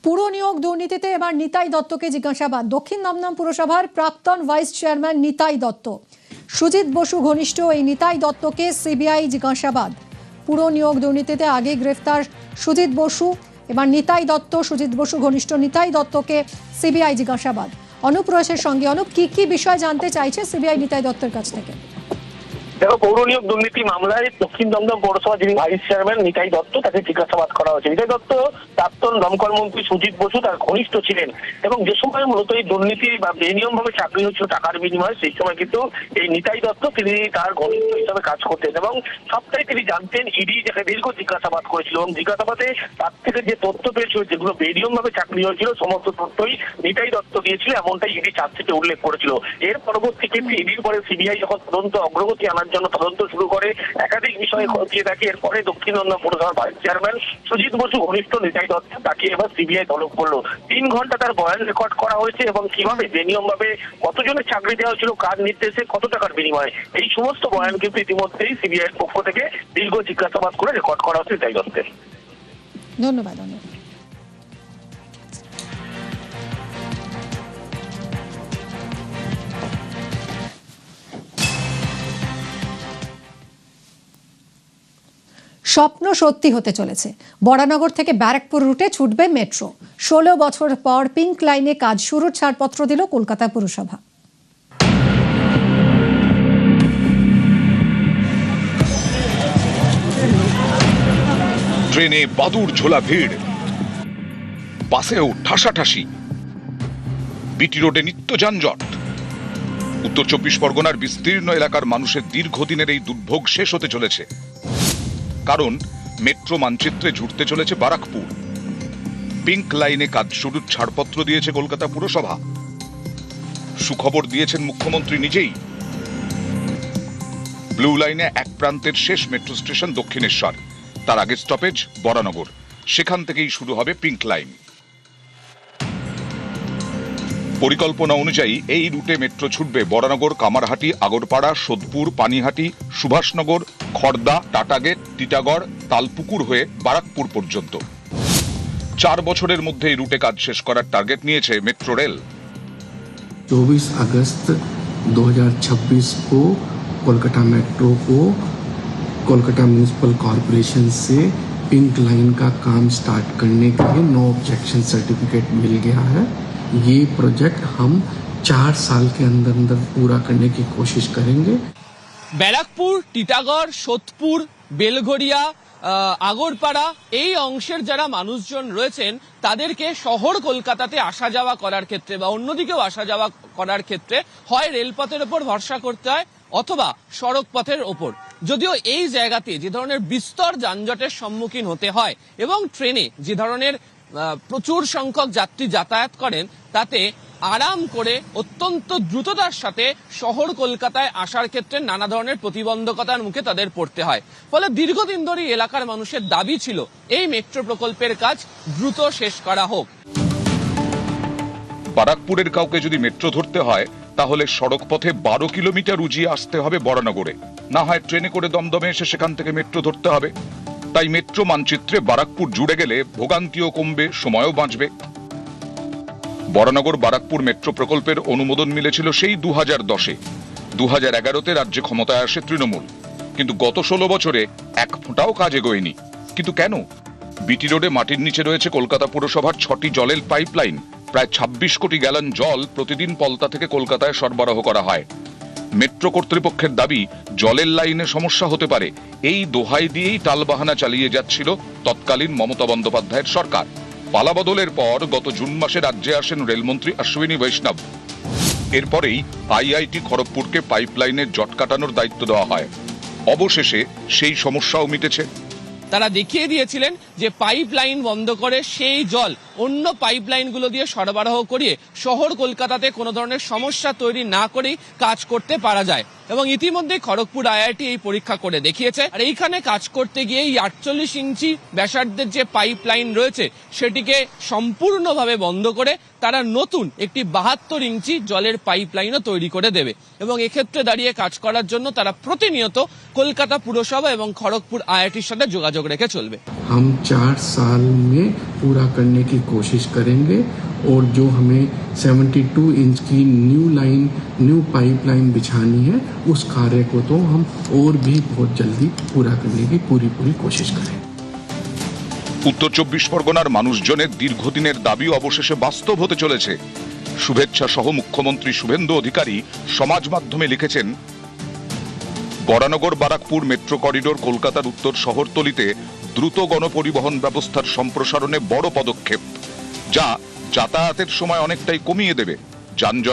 পুর নিয়োগ দুর্নীতিতে এবার নিতাই দত্তকে জিজ্ঞাসাবাদ। দক্ষিণ দমদম পুরসভার প্রাক্তন ভাইস চেয়ারম্যান নিতাই দত্ত, সুজিত বসু ঘনিষ্ঠ এই নিতাই দত্তকে সিবিআই জিজ্ঞাসাবাদ। পুর নিয়োগ দুর্নীতিতে আগে গ্রেফতার সুজিত বসু, এবার নিতাই দত্ত, সুজিত বসু ঘনিষ্ঠ নিতাই দত্তকে সিবিআই জিজ্ঞাসাবাদ। অনুপ রয়েছের সঙ্গে। অনুপ, কি কি বিষয় জানতে চাইছে সিবিআই নিতাই দত্তের কাছ থেকে? দেখো, পৌর নিয়োগ দুর্নীতি মামলায় দক্ষিণ দমদম পৌরসভা যিনি ভাইস চেয়ারম্যান নিতাই দত্ত, তাকে জিজ্ঞাসাবাদ করা হয়েছে। নিতাই দত্ত প্রাক্তন দমকল মন্ত্রী সুজিত বসু তার ঘনিষ্ঠ ছিলেন এবং যে সময় মূলত এই দুর্নীতি বা বেনিয়ম ভাবে চাকরি হচ্ছিল টাকার বিনিময়ে, সেই সময় কিন্তু এই নিতাই দত্ত তিনি তার ঘনিষ্ঠ হিসাবে কাজ করতেন এবং সবটাই তিনি জানতেন। ইডি যাকে দীর্ঘ জিজ্ঞাসাবাদ করেছিল এবং জিজ্ঞাসাবাদে তার থেকে যে তথ্য পেয়েছিল যেগুলো বেনিয়ম ভাবে চাকরি হয়েছিল সমস্ত তথ্যই নিতাই দত্ত দিয়েছিল, এমনটাই ইডি চার্জশিটে উল্লেখ করেছিল। এর পরবর্তী ক্ষেত্রে ইডির পরে সিবিআই যখন তদন্ত অগ্রগতি আনার জন্য তদন্ত শুরু করে, একাধিক বিষয়ে খতিয়ে দেখে। এরপরে দক্ষিণ দমদম পৌরসভার ভাইস চেয়ারম্যান সুজিত বসু ঘনিষ্ঠ নিতাই দত্ত তাকে এবার সিবিআই তলব করলো। 3 ঘন্টা তার বয়ান রেকর্ড করা হয়েছে এবং কিভাবে বেনিয়ম ভাবে কতজনের চাকরি দেওয়া হয়েছিল, কার নির্দেশে, কত টাকার বিনিময়ে, এই সমস্ত বয়ান কিন্তু ইতিমধ্যেই সিবিআই এর পক্ষ থেকে দীর্ঘ জিজ্ঞাসাবাদ করে রেকর্ড করা হচ্ছে নিতাই দত্তের। ধন্যবাদ। স্বপ্ন সত্যি হতে চলেছে। বরানগর থেকে ব্যারাকপুর রুটে ছুটবে মেট্রো। 16 বছর পর পিঙ্ক লাইনে কাজ শুরুর ছাড়পত্র দিল কলকাতা পুরসভা। ট্রেনে বাদুড় ঝোলা ভিড়, বাসেও ঠাসাঠাসি, বিটি রোডে নিত্য যানজট। উত্তর 24 পরগনার বিস্তীর্ণ এলাকার মানুষের দীর্ঘদিনের এই দুর্ভোগ শেষ হতে চলেছে, কারণ মেট্রো মানচিত্রে জুড়তে চলেছে বারাকপুর। পিঙ্ক লাইনে কাজ শুরুর ছাড়পত্র দিয়েছে কলকাতা পুরসভা। সুখবর দিয়েছেন মুখ্যমন্ত্রী নিজেই। ব্লু লাইনে এক প্রান্তের শেষ মেট্রো স্টেশন দক্ষিণেশ্বর, তার আগে স্টপেজ বরানগর, সেখান থেকেই শুরু হবে পিঙ্ক লাইন। পরিকল্পনা অনুযায়ী এই রুটে মেট্রো ছুটবে বরানগর, কামারহাটি, আগরপাড়া, সোদপুর, পানিহাটি, সুভাষনগর, খড়দা, টাটাগেট, টিটাগড়, তালপুকুর হয়ে বারাকপুর পর্যন্ত। 4 বছরের মধ্যে এই রুটে কাজ শেষ করার টার্গেট নিয়েছে মেট্রো রেল। 24 अगस्त 2026 को कोलकाता मेट्रो को कोलकाता म्यूनिसिपल कॉरपोरेशन से पिंक लाइन का काम स्टार्ट करने के लिए नो ऑब्जेक्शन सर्टिफिकेट मिल गया है। ये प्रोजेक्ट हम 4 साल के अंदर अंदर पूरा करने की कोशिश करेंगे। ব্যারাকপুর, টিটাগড়, সোদপুর, বেলঘরিয়া, আগরপাড়া এই অংশের যারা মানুষজন রয়েছেন তাদেরকে শহর কলকাতাতে আসা যাওয়া করার ক্ষেত্রে বা অন্যদিকেও আসা যাওয়া করার ক্ষেত্রে হয় রেলপথের ওপর ভরসা করতে হয় অথবা সড়ক পথের ওপর। যদিও এই জায়গাতে যে ধরনের বিস্তর যানজটের সম্মুখীন হতে হয় এবং ট্রেনে যে ধরনের প্রচুর সংখ্যক যাত্রী যাতায়াত করেন, তাতে আরাম করে অত্যন্ত দ্রুততার সাথে শহর কলকাতায় আসার ক্ষেত্রে নানা ধরনের প্রতিবন্ধকতার মুখে তাদের পড়তে হয়। ফলে দীর্ঘদিন ধরে এলাকার মানুষের দাবি ছিল এই মেট্রো প্রকল্পের কাজ দ্রুত শেষ করা হোক। বারাকপুরের কাউকে যদি মেট্রো ধরতে হয় তাহলে সড়ক পথে 12 কিলোমিটার উজিয়ে আসতে হবে বরানগরে, না হয় ট্রেনে করে দমদমে এসে সেখান থেকে মেট্রো ধরতে হবে। তাই মেট্রো মানচিত্রে বারাকপুর জুড়ে গেলে ভোগান্তিও কমবে, সময়ও বাঁচবে। বরানগর বারাকপুর মেট্রো প্রকল্পের অনুমোদন মিলেছিল সেই 2010-এ। 2011-তে রাজ্যে ক্ষমতায় আসে তৃণমূল, কিন্তু গত 16 বছরে এক ফোঁটাও কাজ এগোয়নি। কিন্তু কেন? বিটি রোডে মাটির নিচে রয়েছে কলকাতা পুরসভার 6টি জলের পাইপলাইন। প্রায় 26 কোটি গ্যালন জল প্রতিদিন পলতা থেকে কলকাতায় সরবরাহ করা হয়। মেট্রো কর্তৃপক্ষের দাবি জলের লাইনে সমস্যা হতে পারে, এই দোহাই দিয়েই টালবাহানা চালিয়ে যাচ্ছিল তৎকালীন মমতা বন্দ্যোপাধ্যায়ের সরকার। পালাবদলের পর গত জুন মাসে রাজ্যে আসেন রেলমন্ত্রী অশ্বিনী বৈষ্ণব। এরপরেই আইআইটি খড়গপুরকে পাইপলাইনের জট কাটানোর দায়িত্ব দেওয়া হয়। অবশেষে সেই সমস্যাও মিটেছে। তারা দেখিয়ে দিয়েছিলেন যে পাইপ লাইন বন্ধ করে সেই জল অন্য পাইপ লাইনগুলো দিয়ে সরবরাহ করিয়ে শহর কলকাতাতে কোনো ধরনের সমস্যা তৈরি না করেই কাজ করতে পারা যায়। এবং ইতিমধ্যে খড়গপুর আইআইটি এই পরীক্ষা করে দেখিয়েছে। আর এইখানে কাজ করতে গিয়ে 48 ইঞ্চি ব্যাসার্ধের যে পাইপ লাইন রয়েছে সেটিকে সম্পূর্ণভাবে বন্ধ করে তারা নতুন একটি 72 ইঞ্চি জলের পাইপ লাইনও তৈরি করে দেবে। এবং এক্ষেত্রে দাঁড়িয়ে কাজ করার জন্য তারা প্রতিনিয়ত কলকাতা পুরসভা এবং খড়গপুর আইআইটির সাথে যোগাযোগ রেখে চলবে। हम 4 साल में पूरा करने की कोशिश करेंगे और जो हमें 72 इंच की न्यू पाइपलाइन बिछानी है उस कार्य को तो हम और भी बहुत जल्दी पूरा करने की पूरी कोशिश करें। উত্তর 24 পরগনার মানুষজনের দীর্ঘদিনের দাবি অবশেষে বাস্তব হতে চলেছে। শুভেচ্ছা সহ মুখ্যমন্ত্রী শুভেন্দু অধিকারী সমাজ মাধ্যমে লিখেছেন, বরানগর বারাকপুর মেট্রো করিডোর কলকাতার উত্তর শহরতলিতে দ্রুত গণপরিবহন ব্যবস্থার সম্প্রসারণে বড় পদক্ষেপ, যা যাতায়াতের সময় অনেকটাই কমিয়ে দেবে। যানজট